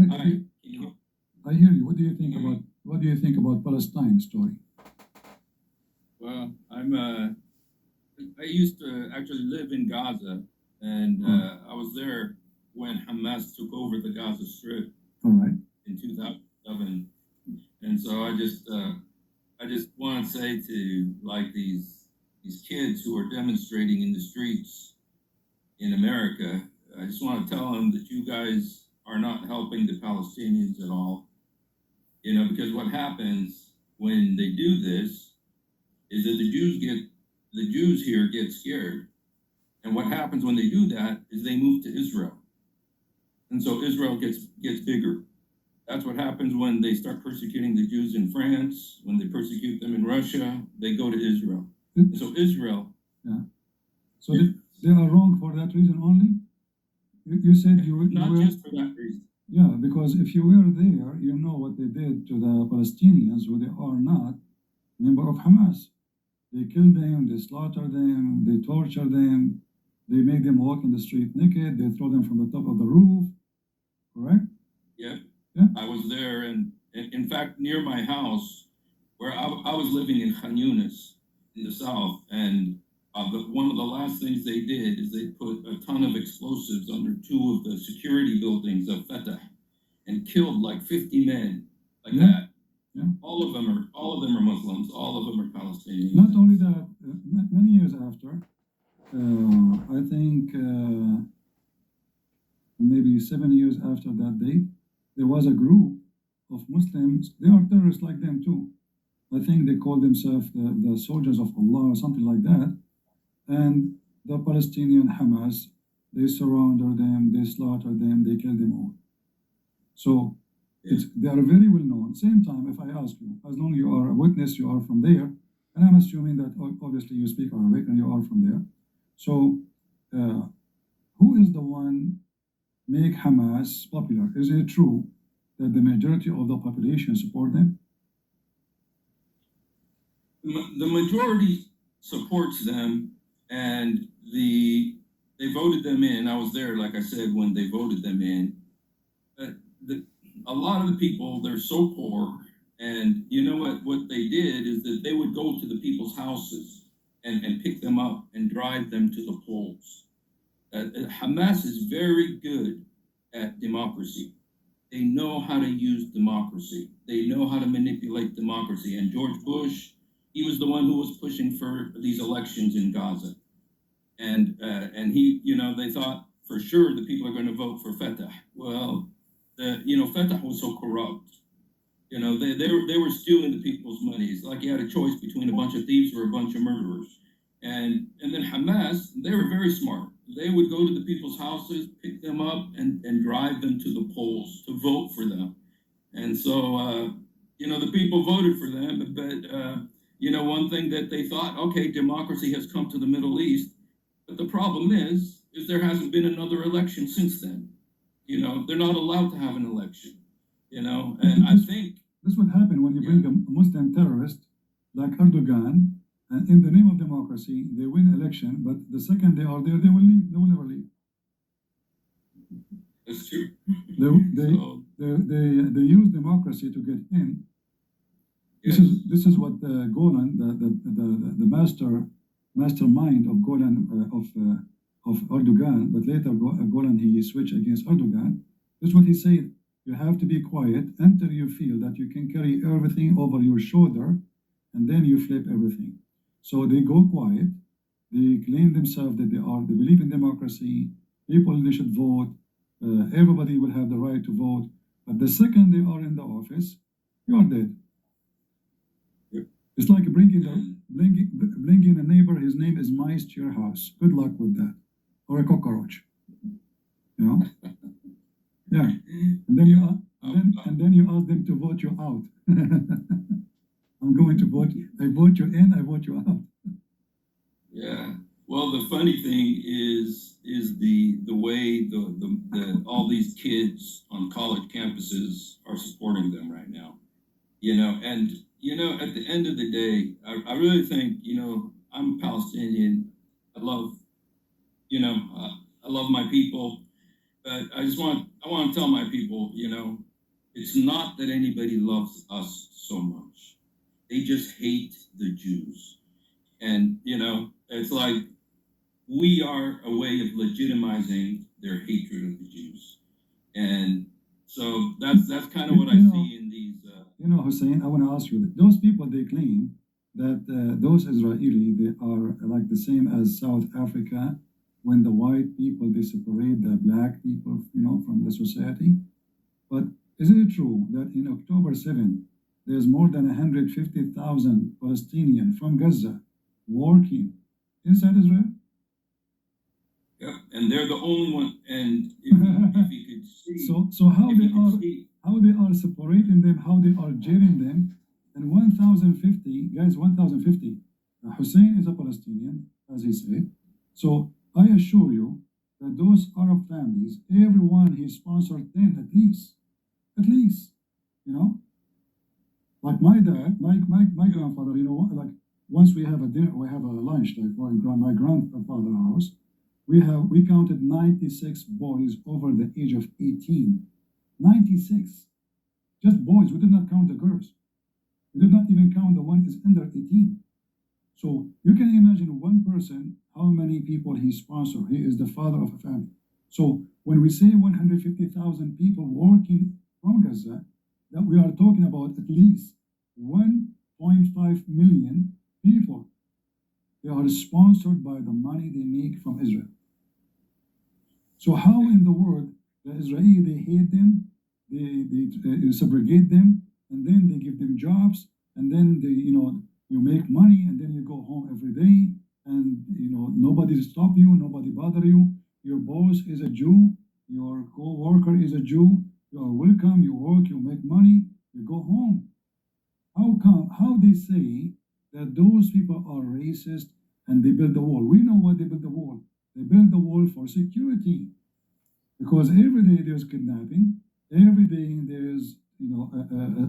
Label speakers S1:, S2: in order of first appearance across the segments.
S1: ahead.
S2: Hi. Can you-
S1: I hear you. What do you think about Palestine story?
S2: Well, I used to actually live in Gaza, and I was there when Hamas took over the Gaza Strip
S1: All right.
S2: in 2007. And so I just want to say to like these kids who are demonstrating in the streets in America, I just want to tell them that you guys are not helping the Palestinians at all. You know, because what happens when they do this is that the Jews here get scared. And what happens when they do that is they move to Israel. And so Israel gets bigger. That's what happens when they start persecuting the Jews in France, when they persecute them in Russia, they go to Israel. And so Israel.
S1: Yeah. So they are wrong for that reason only? You said you
S2: Not
S1: were,
S2: just for that reason.
S1: yeah, because if you were there, you know what they did to the Palestinians who they are not member of Hamas. They killed them, they slaughtered them, they tortured them, they make them walk in the street naked, they throw them from the top of the roof, correct?
S2: Yeah.
S1: Yeah.
S2: I was there, and in fact, near my house, where I was living in Khan Yunis in the south, and one of the last things they did is they put a ton of explosives under two of the security buildings of Fatah and killed like 50 men, like
S1: Yeah.
S2: that.
S1: Yeah.
S2: All of them are Muslims. All of them are Palestinians.
S1: Not only that, many years after, I think maybe 7 years after that date, there was a group of Muslims. They are terrorists like them too. I think they call themselves the soldiers of Allah or something like that. And the Palestinian Hamas, they surrounded them, they slaughtered them, they killed them all. So they are very well known. Same time, if I ask you, as long as you are a witness, you are from there, and I'm assuming that obviously you speak Arabic and you are from there. So who is the one make Hamas popular? Is it true that the majority of the population support them?
S2: The majority supports them, and they voted them in. I was there, like I said, when they voted them in. A lot of the people, they're so poor, and you know what they did is that they would go to the people's houses and pick them up and drive them to the polls. Hamas is very good at democracy. They know how to use democracy. They know how to manipulate democracy. And George Bush, he was the one who was pushing for these elections in Gaza. And he, they thought for sure the people are going to vote for Fatah. Well, Fatah was so corrupt. They were stealing the people's money. It's like you had a choice between a bunch of thieves or a bunch of murderers. And then Hamas, they were very smart. They would go to the people's houses, pick them up, and drive them to the polls to vote for them. And so, the people voted for them. But, one thing that they thought, okay, democracy has come to the Middle East. But the problem is there hasn't been another election since then. They're not allowed to have an election. And I think
S1: this would happen when you bring a Muslim terrorist like Erdogan, and in the name of democracy, they win election, but the second they are there, they will leave. They will never leave.
S2: That's true.
S1: They use democracy to get in.
S2: Yes.
S1: This is what Golan, the mastermind of Golan of Erdogan, but later Golan he switched against Erdogan. This is what he said. You have to be quiet until you feel that you can carry everything over your shoulder, and then you flip everything. So they go quiet. They claim themselves that they believe in democracy. People, they should vote. Everybody will have the right to vote. But the second they are in the office, you are dead.
S2: Yep.
S1: It's like bringing a neighbor. His name is mice to your house. Good luck with that, or a cockroach. Yeah. And then you ask them to vote you out. I'm going to vote. I vote you in. I vote you out.
S2: Yeah. Well, the funny thing is the way the all these kids on college campuses are supporting them right now. And at the end of the day, I really think I'm Palestinian. I love my people. But I want to tell my people, it's not that anybody loves us so much. They just hate the Jews. And, it's like we are a way of legitimizing their hatred of the Jews. And so that's kind of what I see in these.
S1: Hussein, I want to ask you that those people, they claim that those Israeli, they are like the same as South Africa when the white people, they separate the black people, from the society. But isn't it true that in October 7, there's more than 150,000 Palestinians from Gaza working inside Israel?
S2: Yeah, and they're the only one. And if you could see,
S1: so how they are separating them, how they are jailing them, and 1,050 guys, 1,050. Hussein is a Palestinian, as he said. So I assure you that those Arab families, everyone he sponsored 10 at least, like my dad, my grandfather, like once we have a dinner, we have a lunch, like my grandfather's house. We counted 96 boys over the age of 18. 96. Just boys. We did not count the girls. We did not even count the one who is under 18. So you can imagine one person, how many people he sponsored. He is the father of a family. So when we say 150,000 people working from Gaza, that we are talking about at least 1.5 million people. They are sponsored by the money they make from Israel. So how in the world the Israeli, they hate them, they segregate them, and then they give them jobs, and then you make money, and then you go home every day, and nobody stop you, nobody bother you. Your boss is a Jew, your co-worker is a Jew. You are welcome. You work, you make money, you go home. How they say that those people are racist and they build the wall? We know why they build the wall. They build the wall for security, because every day there's kidnapping, every day there's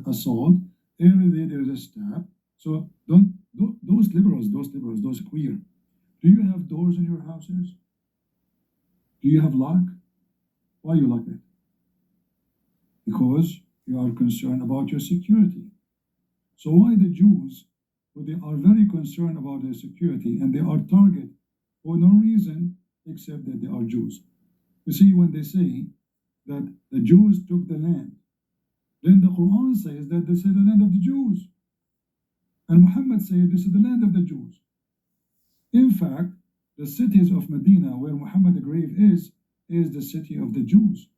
S1: assault, every day there's a stab. So those liberals, those queer, do you have doors in your houses? Do you have lock? Why you lock it? Because you are concerned about your security. So why the Jews, well, they are very concerned about their security, and they are targeted for no reason except that they are Jews. You see, when they say that the Jews took the land, then the Quran says that this is the land of the Jews. And Muhammad said this is the land of the Jews. In fact, the cities of Medina, where Muhammad's grave is the city of the Jews.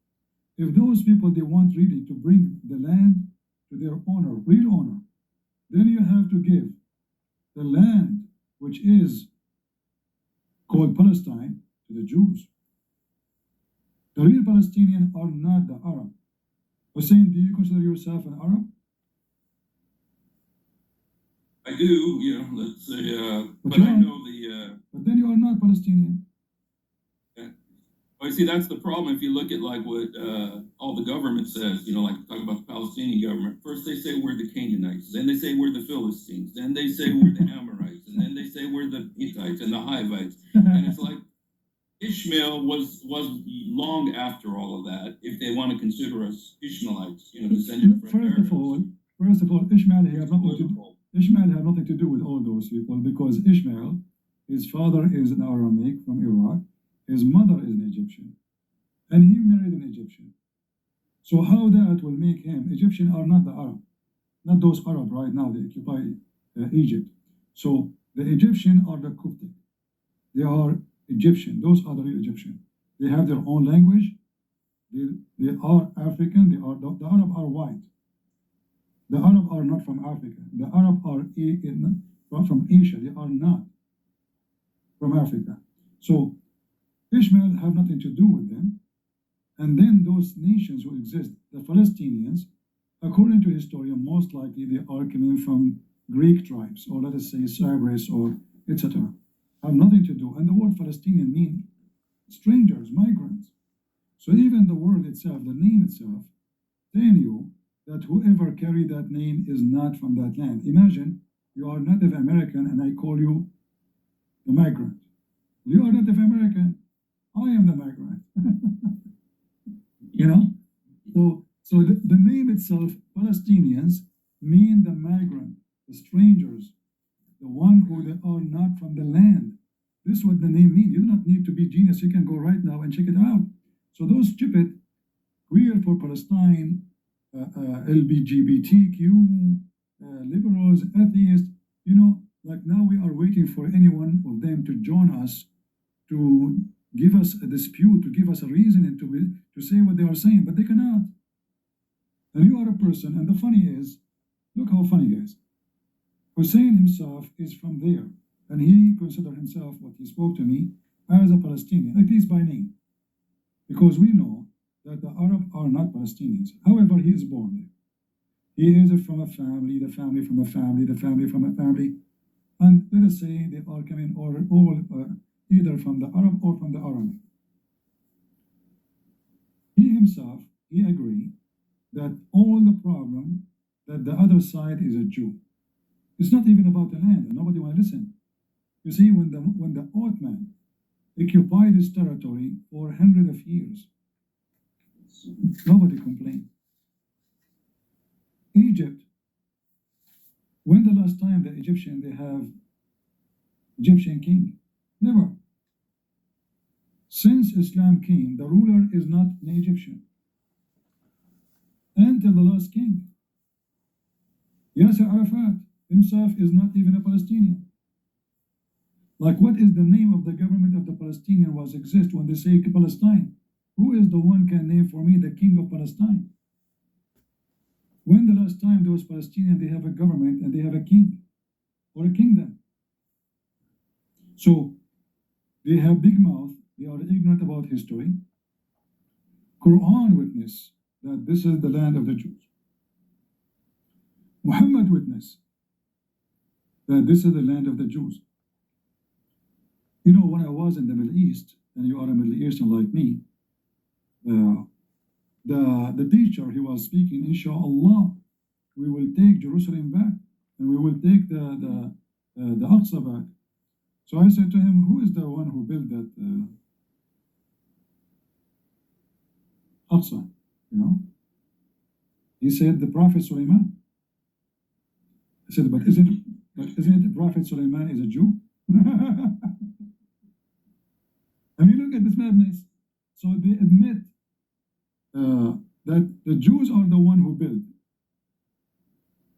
S1: If those people, they want really to bring the land to their owner, real owner, then you have to give the land, which is called Palestine, to the Jews. The real Palestinians are not the Arab. Hussein, do you consider yourself an Arab?
S2: I do, let's say, but I know the...
S1: But then you are not Palestinian.
S2: Well, see, that's the problem. If you look at like what all the government says, like talk about the Palestinian government. First they say we're the Canaanites, then they say we're the Philistines, then they say we're the Amorites, and then they say we're the Hittites and the Hivites. And it's like Ishmael was long after all of that, if they want to consider us Ishmaelites, descended from
S1: First of all, Ishmael have nothing to do with all those people, because Ishmael, his father is an Aramaic from Iraq. His mother is an Egyptian, and he married an Egyptian. So how that will make him? Egyptian are not the Arab, not those Arab right now, they occupy Egypt. So the Egyptian are the Coptic. They are Egyptian. Those are the real Egyptian. They have their own language. They are African. The Arab are white. The Arab are not from Africa. The Arab are from Asia. They are not from Africa. So Ishmael have nothing to do with them. And then those nations who exist, the Palestinians, according to historians, most likely they are coming from Greek tribes, or let us say Cyprus, or etc. Have nothing to do. And the word Palestinian means strangers, migrants. So even the word itself, the name itself, telling you that whoever carried that name is not from that land. Imagine you are Native American and I call you the migrant. You are Native American. I am the migrant. You know, so the name itself, Palestinians, mean the migrant, the strangers, the one who they are not from the land. This is what the name means. You do not need to be genius. You can go right now and check it out. So those stupid queer for Palestine, LGBTQ, liberals, atheists, you know, like now we are waiting for any one of them to join us to give us a dispute, to give us a reason and to say what they are saying, but they cannot. And you are a person, and the funny is, look how funny, guys. Hussein himself is from there, and he considered himself, what he spoke to me, as a Palestinian, at least by name, because we know that the Arab are not Palestinians. However, he is born there. He is from a family, the family from a family, the family from a family, and let us say they are coming all either from the Arab or from the Aramaic. He himself, he agreed that all the problem that the other side is a Jew. It's not even about the land, and nobody want to listen. You see, when the Ottoman occupied this territory for hundreds of years, nobody complained. Egypt, when the last time the Egyptian they have Egyptian king? Never. Since Islam came, the ruler is not an Egyptian until the last king. Yasser Arafat himself is not even a Palestinian. Like, what is the name of the government of the Palestinian was exist when they say Palestine? Who is the one can name for me the king of Palestine? When the last time those Palestinians they have a government and they have a king or a kingdom? So they have big mouth. They are ignorant about history. Quran witness that this is the land of the Jews. Muhammad witness that this is the land of the Jews. You know, when I was in the Middle East, and you are a Middle Eastern like me, the teacher, he was speaking, inshallah, we will take Jerusalem back, and we will take the Aqsa back. So I said to him, who is the one who built that Aqsa? You know? He said, the Prophet Sulaiman. I said, but isn't it the Prophet Sulaiman is a Jew? I mean, look at this madness. So they admit that the Jews are the one who built.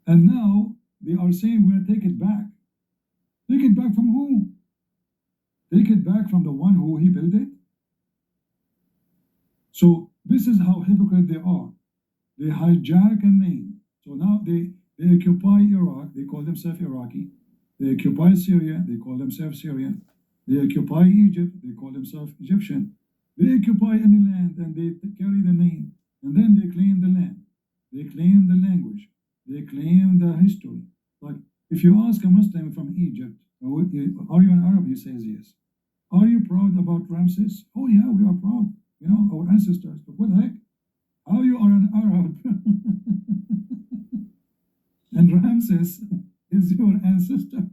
S1: And now they are saying we're going to take it back. Take it back from who? Take it back from the one who he built it? So this is how hypocrite they are. They hijack a name. So now they occupy Iraq, they call themselves Iraqi. They occupy Syria, they call themselves Syrian. They occupy Egypt, they call themselves Egyptian. They occupy any land and they carry the name. And then they claim the land. They claim the language. They claim the history. Like, if you ask a Muslim from Egypt, are you an Arab? He says yes. Are you proud about Ramses? Oh yeah, we are proud. You know, our ancestors. But what the heck? How you are an Arab? And Ramses is your ancestor.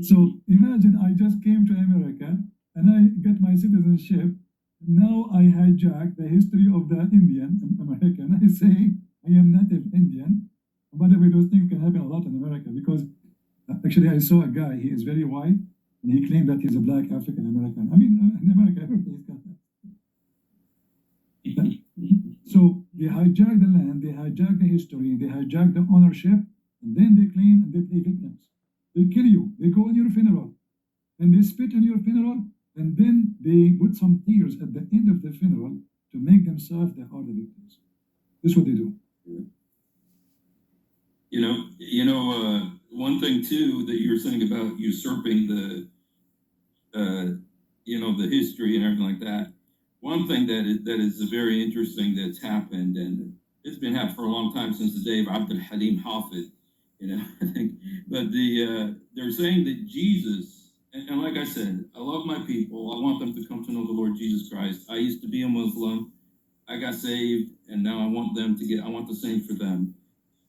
S1: So imagine I just came to America and I get my citizenship. Now I hijack the history of the Indian American. I say I am native Indian. By the way, those things can happen a lot in America because actually I saw a guy, he is very white, and he claimed that he's a black African American. I mean, in America, everything is kind of. So they hijack the land, they hijack the history, they hijack the ownership, and then they claim and they play victims. They kill you, they go on your funeral, and they spit on your funeral, and then they put some tears at the end of the funeral to make themselves they are the victims. This is what they do.
S2: One thing too that you were saying about usurping the history and everything like that. One thing that is very interesting that's happened, and it's been happening for a long time since the day of Abdul Halim Hafid, I think. But they're saying that Jesus, and like I said, I love my people. I want them to come to know the Lord Jesus Christ. I used to be a Muslim. I got saved, and now I want the same for them.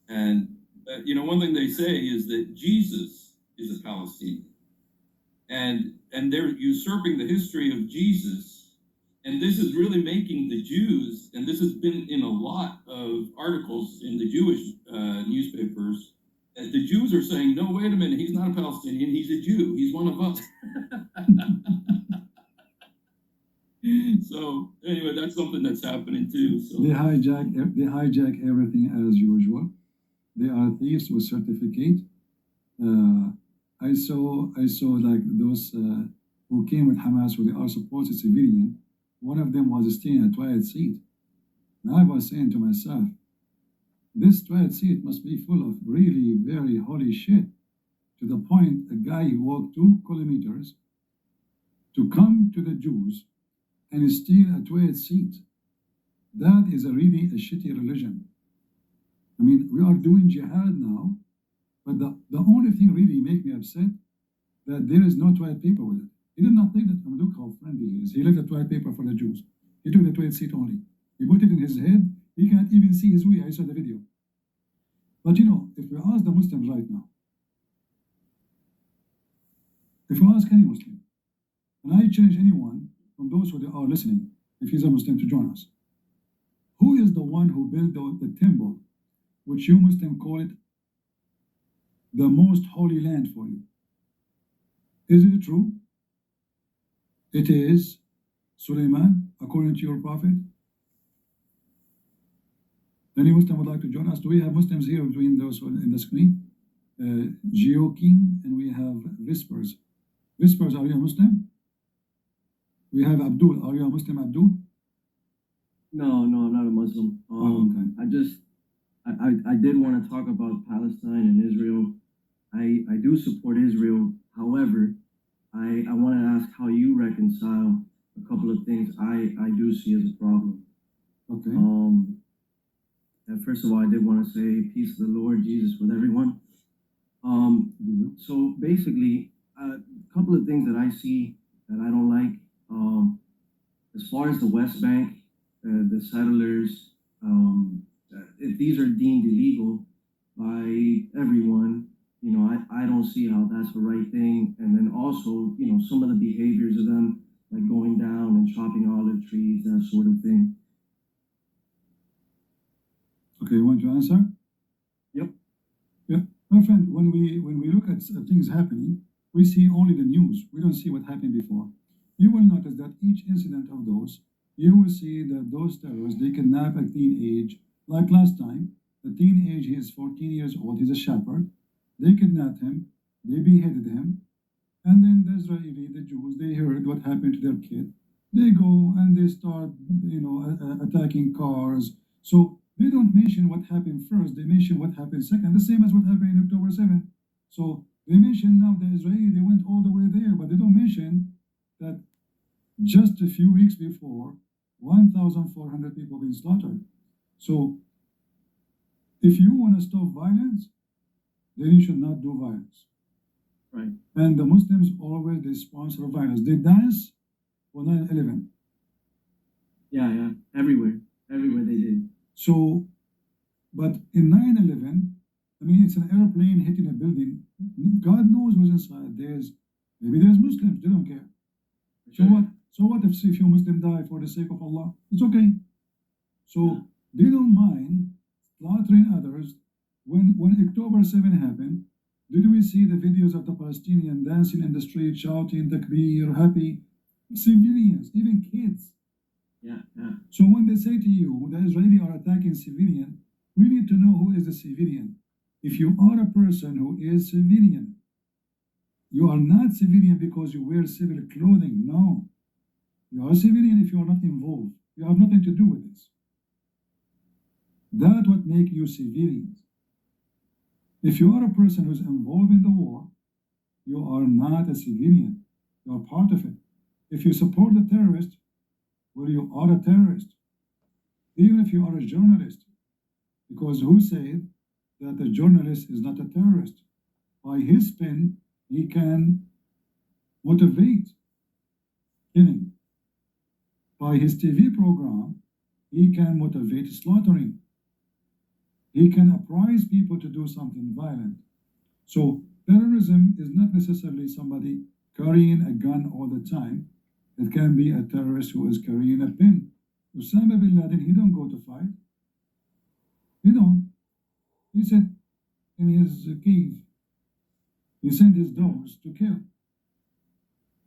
S2: And one thing they say is that Jesus is a Palestinian, and they're usurping the history of Jesus And this is really making the Jews, and this has been in a lot of articles in the Jewish newspapers, that the Jews are saying, no, wait a minute, he's not a Palestinian, he's a Jew, he's one of us. So anyway, that's something that's happening too. So
S1: They hijack everything as usual. They are thieves with certificate. I saw like those who came with Hamas, who they are supposed civilian. One of them was staying in a toilet seat. And I was saying to myself, this toilet seat must be full of really very holy shit. To the point, a guy walked 2 kilometers to come to the Jews and steal a toilet seat. That is really a shitty religion. I mean, we are doing jihad now, but the only thing really make me upset that there is no toilet paper with it. He did not take it. I mean, look how friendly he is. He left the toilet paper for the Jews. He took the toilet seat only. He put it in his head. He can't even see his way. I saw the video. But you know, if we ask the Muslims right now, if you ask any Muslim, and I challenge anyone from those who are listening, if he's a Muslim, to join us, who is the one who built the temple, which you Muslim call it the most holy land for you? Is it true? It is Suleiman, according to your prophet. Any Muslim would like to join us? Do we have Muslims here between those in the screen? Geoking, and we have Whispers. Whispers, are you a Muslim? We have Abdul. Are you a Muslim, Abdul?
S3: No, I'm not a Muslim.
S1: Okay.
S3: I did want to talk about Palestine and Israel. I do support Israel. However, I want to ask how you reconcile a couple of things I do see as a problem.
S1: Okay.
S3: And first of all, I did want to say peace of the Lord Jesus with everyone. So basically, a couple of things that I see that I don't like. As far as the West Bank, the settlers, if these are deemed illegal by everyone, you know, I don't see how that's the right thing. And then also, you know, some of the behaviors of them, like going down and chopping olive trees, that sort of thing.
S1: Okay, you want to answer?
S3: Yep.
S1: Yeah, my friend, when we look at things happening, we see only the news. We don't see what happened before. You will notice that each incident of those, you will see that those terrorists, they kidnap a teenage, like last time, the teenage, he is 14 years old, he's a shepherd. They kidnapped him, they beheaded him, and then the Israeli, the Jews, they heard what happened to their kid. They go and they start, you know, attacking cars. So they don't mention what happened first, they mention what happened second, the same as what happened in October 7th. So they mention now the Israeli, they went all the way there, but they don't mention that just a few weeks before, 1,400 people been slaughtered. So if you want to stop violence, then you should not do violence.
S3: Right.
S1: And the Muslims always, they sponsor violence. They dance for 9/11.
S3: Yeah, everywhere they did.
S1: So, but in 9/11, I mean, it's an airplane hitting a building. God knows who's inside. Maybe there's Muslims, they don't care. So what? So what if you Muslim die for the sake of Allah? It's okay. So they don't mind slaughtering others. When October 7 happened, did we see the videos of the Palestinian dancing in the street, shouting, takbir, happy? Civilians, even kids.
S3: Yeah.
S1: So when they say to you, the Israeli are attacking civilian, we need to know who is the civilian. If you are a person who is civilian, you are not civilian because you wear civil clothing. No. You are civilian if you are not involved. You have nothing to do with this. That's what makes you civilians. If you are a person who's involved in the war, you are not a civilian. You are part of it. If you support the terrorist, well, you are a terrorist. Even if you are a journalist. Because who said that a journalist is not a terrorist? By his pen, he can motivate killing. By his TV program, he can motivate slaughtering. He can apprise people to do something violent. So terrorism is not necessarily somebody carrying a gun all the time. It can be a terrorist who is carrying a pin. Osama bin Laden, he don't go to fight. He don't. He sit in his cave. He sent his dogs to kill.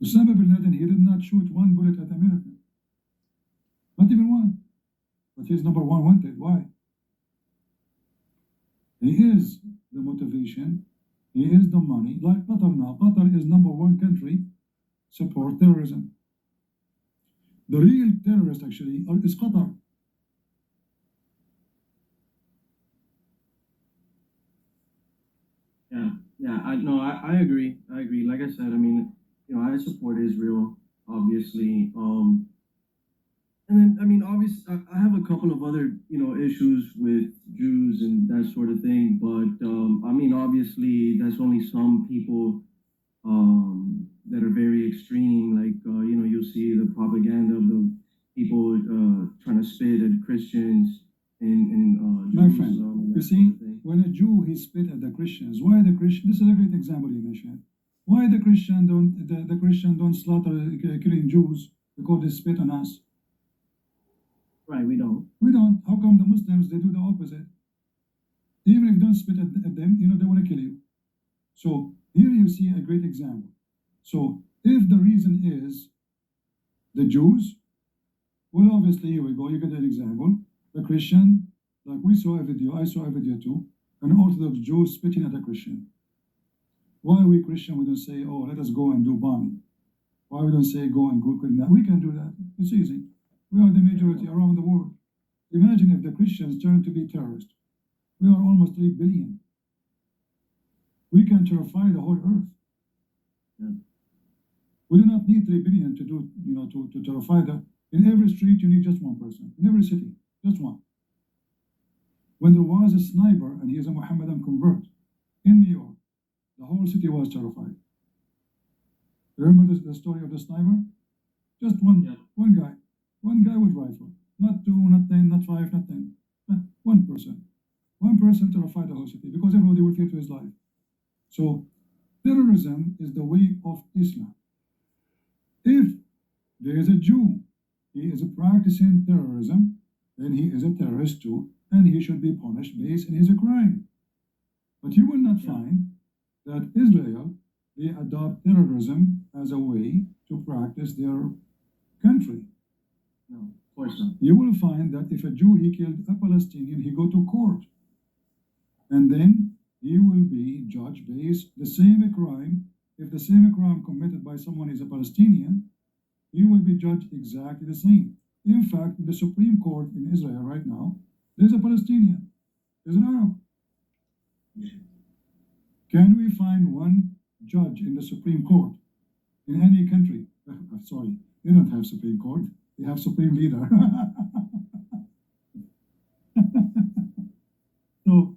S1: Osama bin Laden, he did not shoot one bullet at America. Not even one. But he's number one wanted. Why? He is the motivation. He is the money. Like Qatar now. Qatar is number one country support terrorism. The real terrorist actually is Qatar.
S3: Yeah, I agree. I agree. Like I said, I mean, I support Israel, obviously. And then, I mean, obviously, I have a couple of other, issues with Jews and that sort of thing. But, I mean, obviously, that's only some people that are very extreme. Like, you'll see the propaganda of the people trying to spit at Christians in
S1: My friend,
S3: Jerusalem and
S1: you
S3: that
S1: see,
S3: sort of thing.
S1: when a Jew he spit at the Christians, why the Christian? This is a great example you mentioned. Why the Christian don't slaughter killing Jews because they spit on us?
S3: Right, we don't.
S1: We don't. How come the Muslims they do the opposite? Even if you don't spit at them, they want to kill you. So here you see a great example. So if the reason is the Jews, well, obviously here we go. You get an example. The Christian, like we saw a video, I saw a video too, an Orthodox Jew spitting at a Christian. Why we Christian, we don't say, oh, let us go and do bombing? Why we don't say go and go kidnap? We can do that. It's easy. We are the majority around the world. Imagine if the Christians turn to be terrorists. We are almost 3 billion. We can terrify the whole earth.
S3: Yeah.
S1: We do not need 3 billion to do, to terrify them. In every street, you need just one person. In every city, just one. When there was a sniper, and he is a Mohammedan convert, in New York, the whole city was terrified. Remember the story of the sniper? Just one guy. One guy with rifle. Not 2, not 10, not 5, not 10. One person. One person terrified the whole city because everybody will fear to his life. So, terrorism is the way of Islam. If there is a Jew, he is practicing terrorism, then he is a terrorist too, and he should be punished based on his crime. But you will not find that Israel, they adopt terrorism as a way to practice their country.
S3: No, of course not.
S1: You will find that if a Jew, he killed a Palestinian, he go to court. And then he will be judged based the same crime. If the same crime committed by someone is a Palestinian, he will be judged exactly the same. In fact, in the Supreme Court in Israel right now, there's a Palestinian, there's an Arab. Can we find one judge in the Supreme Court in any country? Sorry, they don't have Supreme Court. They have Supreme Leader. So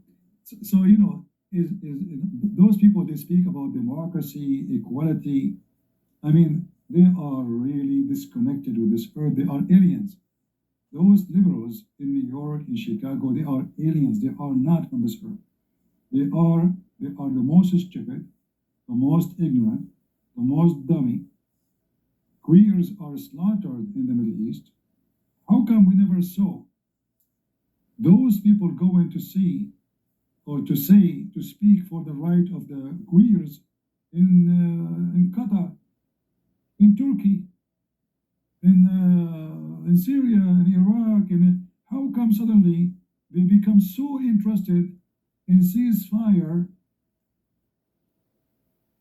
S1: those people, they speak about democracy, equality. I mean, they are really disconnected with this earth. They are aliens. Those liberals in New York, in Chicago, they are aliens. They are not from this earth. They are the most stupid, the most ignorant, the most dummy. Queers are slaughtered in the Middle East. How come we never saw those people going to see or to speak for the right of the queers in Qatar, in Turkey, in Syria, in Iraq? And how come suddenly they become so interested in ceasefire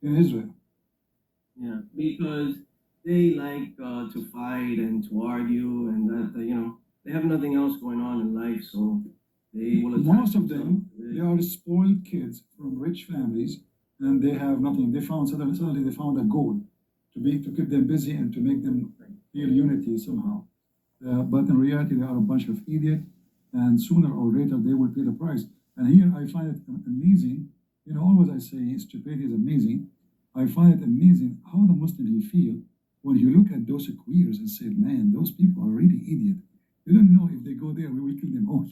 S1: in Israel?
S3: Yeah, because they like to fight and to argue, and that they have nothing else going on in life, so they will attack.
S1: Most of them, they are spoiled kids from rich families, and they have nothing. They found suddenly they found a goal to keep them busy and to make them feel unity somehow. But in reality, they are a bunch of idiots, and sooner or later they will pay the price. And here I find it amazing. Always I say stupidity is amazing. I find it amazing how the Muslim feel when you look at those queers and say, man, those people are really idiot. They don't know if they go there, we will kill them all.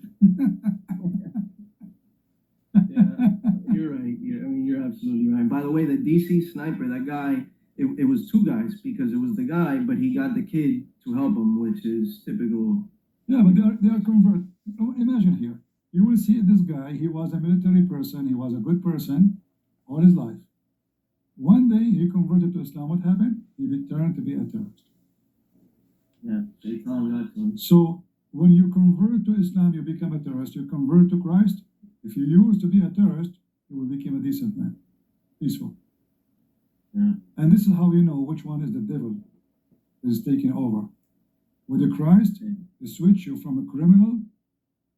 S3: Yeah, you're right. I mean, you're absolutely right. By the way, the DC sniper, that guy, it was two guys because it was the guy, but he got the kid to help him, which is typical.
S1: Yeah, but they are convert. Oh, imagine here, you will see this guy. He was a military person. He was a good person all his life. One day he converted to Islam. What happened? He returned to be a terrorist.
S3: Yeah, they found that to him.
S1: So when you convert to Islam, you become a terrorist. You convert to Christ. If you used to be a terrorist, you will become a decent man, peaceful.
S3: Yeah.
S1: And this is how you know which one is the devil is taking over. With the Christ, they switch you from a criminal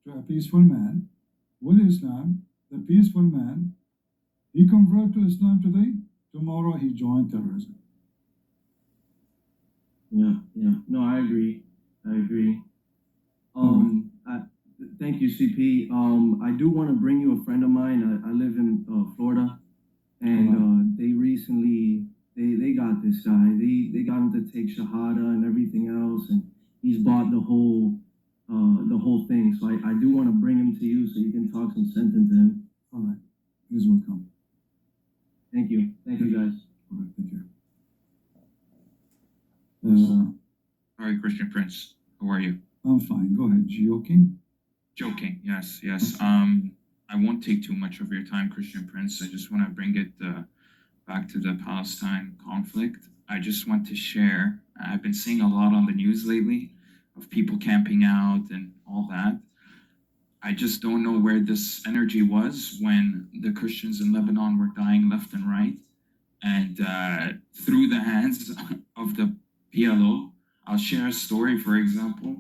S1: to a peaceful man. With Islam, the peaceful man, he convert to Islam today, tomorrow he joined terrorism.
S3: Yeah, yeah. No, I agree. Thank you, CP. I do want to bring you a friend of mine. I live in Florida, and they recently they got this guy. They got him to take Shahada and everything else, and he's bought the whole thing. So I do want to bring him to you so you can talk some sense into him.
S1: All right, he's welcome.
S3: Thank you, guys.
S1: All right, thank you.
S4: Sorry, Christian Prince. How are you?
S1: I'm fine. Go ahead. Joking?
S4: Joking. Yes. I won't take too much of your time, Christian Prince. I just want to bring it back to the Palestine conflict. I just want to share. I've been seeing a lot on the news lately of people camping out and all that. I just don't know where this energy was when the Christians in Lebanon were dying left and right. And through the hands of the PLO, I'll share a story, for example.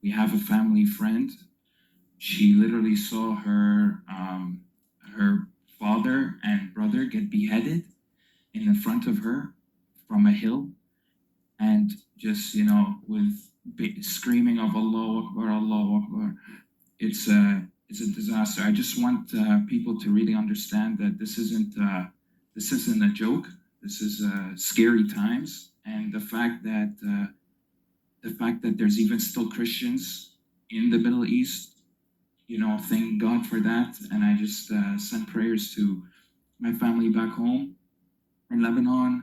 S4: We have a family friend. She literally saw her father and brother get beheaded in the front of her from a hill, and just, with screaming of Allahu Akbar, Allahu Akbar. It's a disaster. I just want people to really understand that this isn't a joke. This is scary times, and the fact that there's even still Christians in the Middle East, thank God for that. And I just send prayers to my family back home in Lebanon,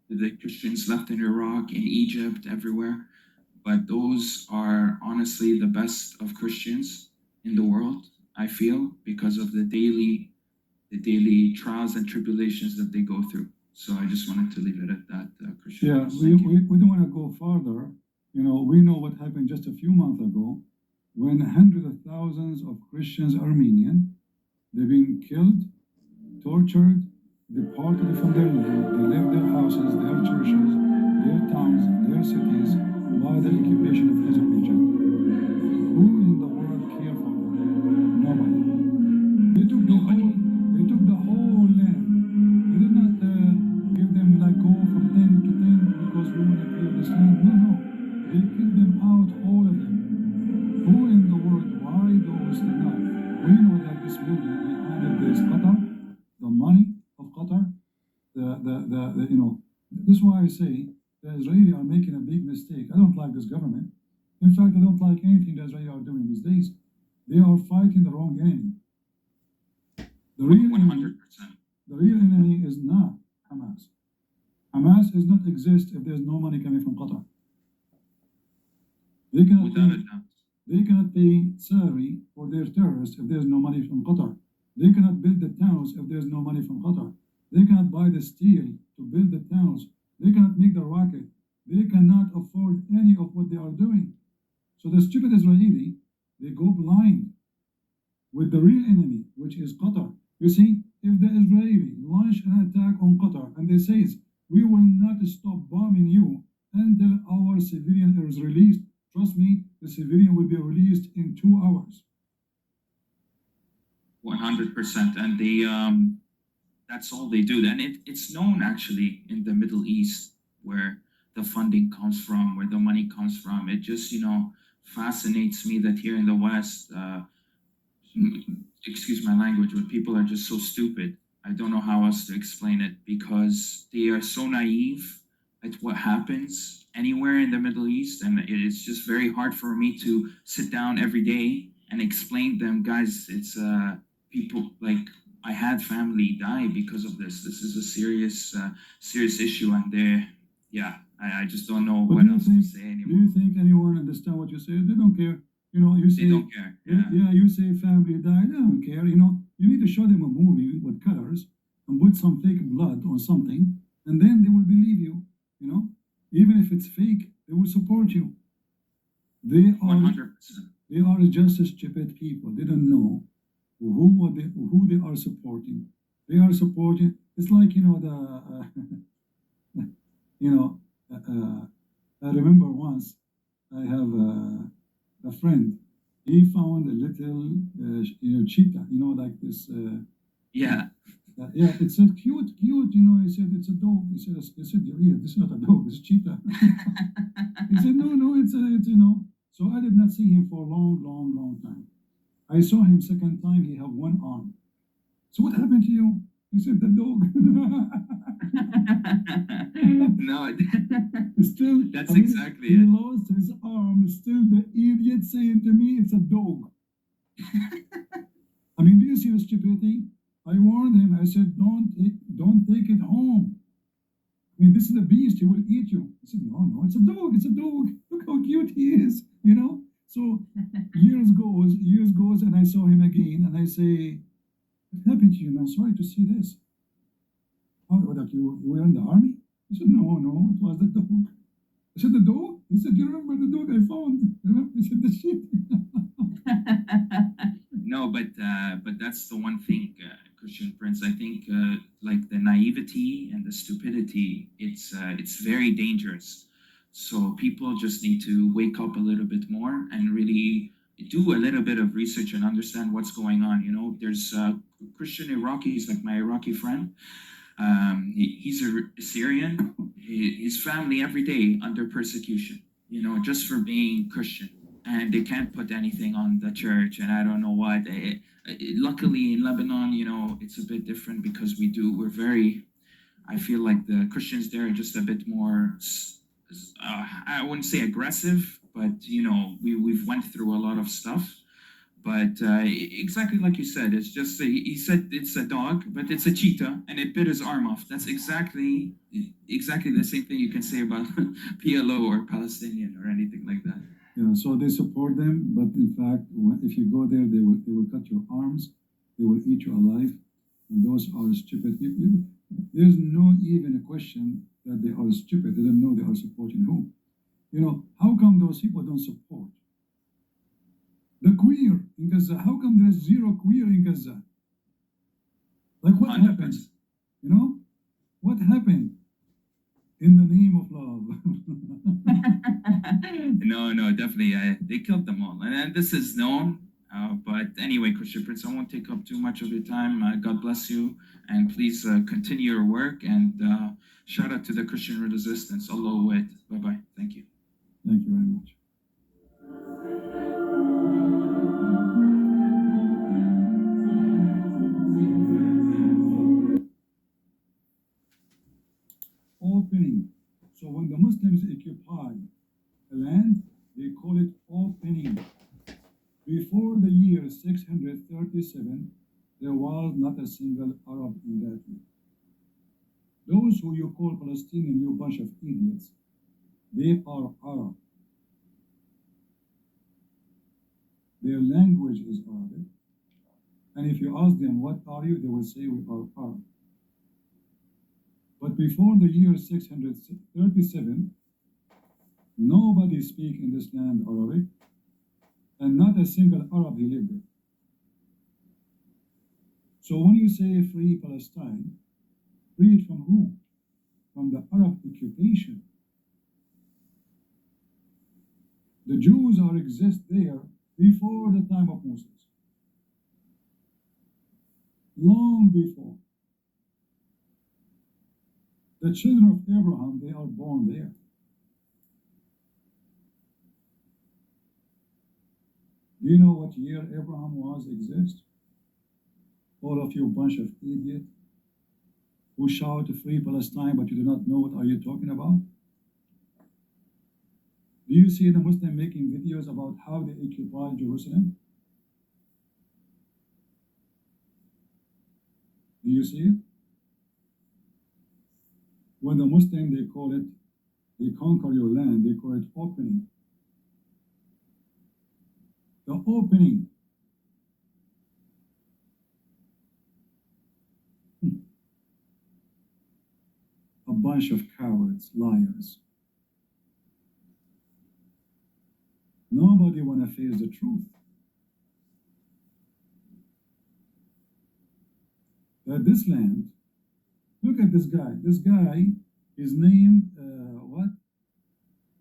S4: the Christians left in Iraq, in Egypt, everywhere. But those are honestly the best of Christians in the world, I feel, because of the daily trials and tribulations that they go through. So I just wanted to leave it at that, Christian.
S1: Yeah, we don't want to go further. We know what happened just a few months ago when hundreds of thousands of Christians, Armenian, they've been killed, tortured, deported from their land. They left their houses, their churches, their towns, their cities by the occupation of Azerbaijan. Who in the world care for them? Nobody. They took the whole land. They did not give them go from 10 to 10 because we want to clear this land. No. They killed them out, all of them. Who in the world? Why those not? We know that this movement behind it is Qatar, the money of Qatar, this is why I say the Israelis are making a big mistake. I don't like this government. In fact, I don't like anything the Israelis are doing these days. They are fighting the wrong enemy. The real
S4: 100%.
S1: enemy is not Hamas. Hamas does not exist if there's no money coming from Qatar. They cannot pay salary for their terrorists if there's no money from Qatar. They cannot build the towns if there's no money from Qatar. They cannot buy the steel to build the towns. They cannot make the rocket. They cannot afford any of what they are doing. So the stupid Israeli, they go blind with the real enemy, which is Qatar. You see, if the Israeli launch an attack on Qatar and they say, we will not stop bombing you until our civilian is released, trust me, the civilian will be released in 2 hours.
S4: 100%. And that's all they do. And it's known actually in the Middle East where the funding comes from, where the money comes from. It just, fascinates me that here in the West, excuse my language, but people are just so stupid. I don't know how else to explain it, because they are so naive at what happens anywhere in the Middle East. And it's just very hard for me to sit down every day and explain them, guys, it's people, like, I had family die because of this. This is a serious issue, and I just don't know
S1: But
S4: what
S1: do you
S4: else
S1: think-
S4: to say
S1: Do
S4: anymore.
S1: you think anyone understand what you say? They don't care. You know, you say,
S4: They don't care. Yeah.
S1: you say family died. They don't care. You know, you need to show them a movie with colors and put some fake blood or something, and then they will believe you. You know, even if it's fake, they will support you. They are
S4: 100%.
S1: they are just stupid people. They don't know who they are supporting. They are supporting. It's like you know, I remember once I have a friend. He found a little, cheetah. You know, like this.
S4: Yeah.
S1: Yeah, it's a cute. You know, he said it's a dog. He said, yeah, this is not a dog. It's a cheetah. He said, no, it's you know. So I did not see him for a long time. I saw him second time. He had one arm. So what happened to you? He said the dog.
S4: No,
S1: Still,
S4: that's
S1: I mean,
S4: exactly
S1: he
S4: it.
S1: lost his arm. Still, the idiot saying to me, "It's a dog." I mean, do you see the stupidity? I warned him. I said, don't take it home. I mean, this is a beast. He will eat you. He said, no, it's a dog. It's a dog. Look how cute he is. You know. So years goes, and I saw him again, and I say, "What happened to you, man? Sorry to see this. Oh, like you were in the army?" He said, no, it was the dog. I said, the dog? He said, you remember the dog I found? You know? He said, the shit.
S4: No, but that's the one thing, Christian Prince. I think like the naivety and the stupidity, it's very dangerous. So people just need to wake up a little bit more and really do a little bit of research and understand what's going on. You know, there's Christian Iraqis, like my Iraqi friend. He's a Syrian. His family every day under persecution. You know, just for being Christian, and they can't put anything on the church, and I don't know what. Luckily in Lebanon, you know, it's a bit different because we're very. I feel like the Christians there are just a bit more. I wouldn't say aggressive, but you know, we've went through a lot of stuff. But exactly like you said, it's just he said it's a dog, but it's a cheetah, and it bit his arm off. That's exactly the same thing you can say about PLO or Palestinian or anything like that.
S1: Yeah, so they support them, but in fact, if you go there, they will cut your arms, they will eat you alive, and those are stupid people. There's no even a question that they are stupid. They don't know they are supporting who. You know, how come those people don't support the queer in Gaza? How come there's zero queer in Gaza? Like what
S4: 100%.
S1: happened? You know, what happened in the name of love?
S4: No, definitely. They killed them all, and this is known. But anyway, Christian Prince, I won't take up too much of your time. God bless you, and please continue your work. And shout out to the Christian Resistance. Allahu Akbar. Bye bye. Thank you.
S1: Thank you very much. Opening. So when the Muslims occupy a land, they call it opening. Before the year 637, there was not a single Arab in that land. Those who you call Palestinian, you bunch of idiots, they are Arab. Their language is Arabic. And if you ask them, what are you? They will say, we are Arab. But before the year 637, nobody speak in this land Arabic, and not a single Arab he lived there. So when you say free Palestine, free it from who? From the Arab occupation. The Jews exist there before the time of Moses. Long before. The children of Abraham, they are born there. Do you know what year Abraham exist? All of you bunch of idiots who shout free Palestine, but you do not know what are you talking about? Do you see the Muslim making videos about how they occupy Jerusalem? Do you see it? When the Muslim, they call it, they conquer your land, they call it opening. The opening. A bunch of cowards, liars. Nobody want to face the truth. That this land, look at this guy. This guy, his name, what?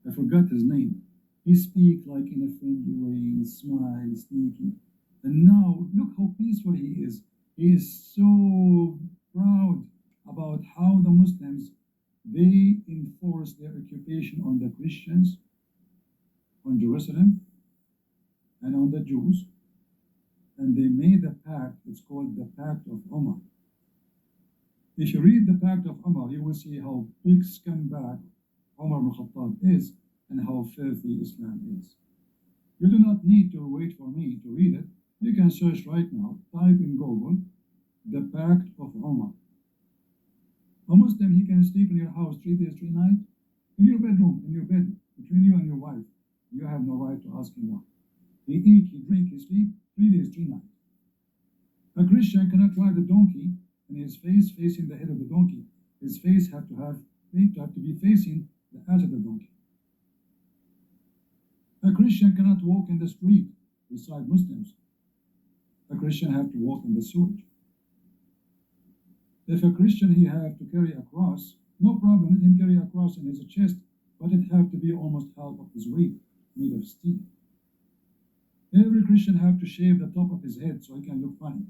S1: I forgot his name. He speak like in a friendly way, smile, sneaky. And now, look how peaceful he is. He is so proud about how the Muslims, they enforce their occupation on the Christians, on Jerusalem, and on the Jews. And they made a pact, it's called the Pact of Umar. If you read the Pact of Umar, you will see how big scumbag Umar ibn Khattab is and how filthy Islam is. You do not need to wait for me to read it. You can search right now, type in Google, the Pact of Umar. A Muslim, he can sleep in your house 3 days, 3 nights, in your bedroom, in your bed, between you and your wife. You have no right to ask him why. He eat, he drink, he sleep 3 days, 3 nights. A Christian cannot ride a donkey and his face facing the head of the donkey. His face have to be facing the ass of the donkey. A Christian cannot walk in the street beside Muslims. A Christian have to walk in the sewage. If a Christian, he have to carry a cross, no problem, let him carry a cross in his chest, but it have to be almost half of his weight, made of steel. Every Christian have to shave the top of his head so he can look funny.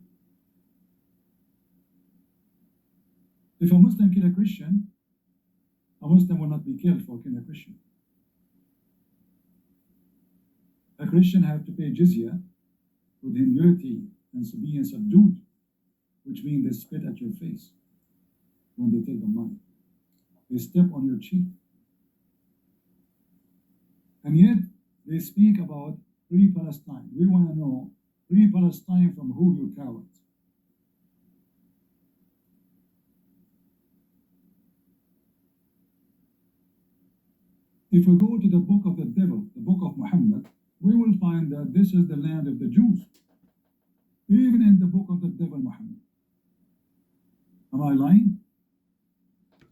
S1: If a Muslim kill a Christian, a Muslim will not be killed for killing a Christian. A Christian have to pay jizya with humility and being subdued, which means they spit at your face when they take the money. They step on your cheek. And yet, they speak about free Palestine. We want to know, free Palestine from who, you cowards? If we go to the book of the devil, the book of Muhammad, we will find that this is the land of the Jews. Even in the book of the devil Muhammad. Am I lying?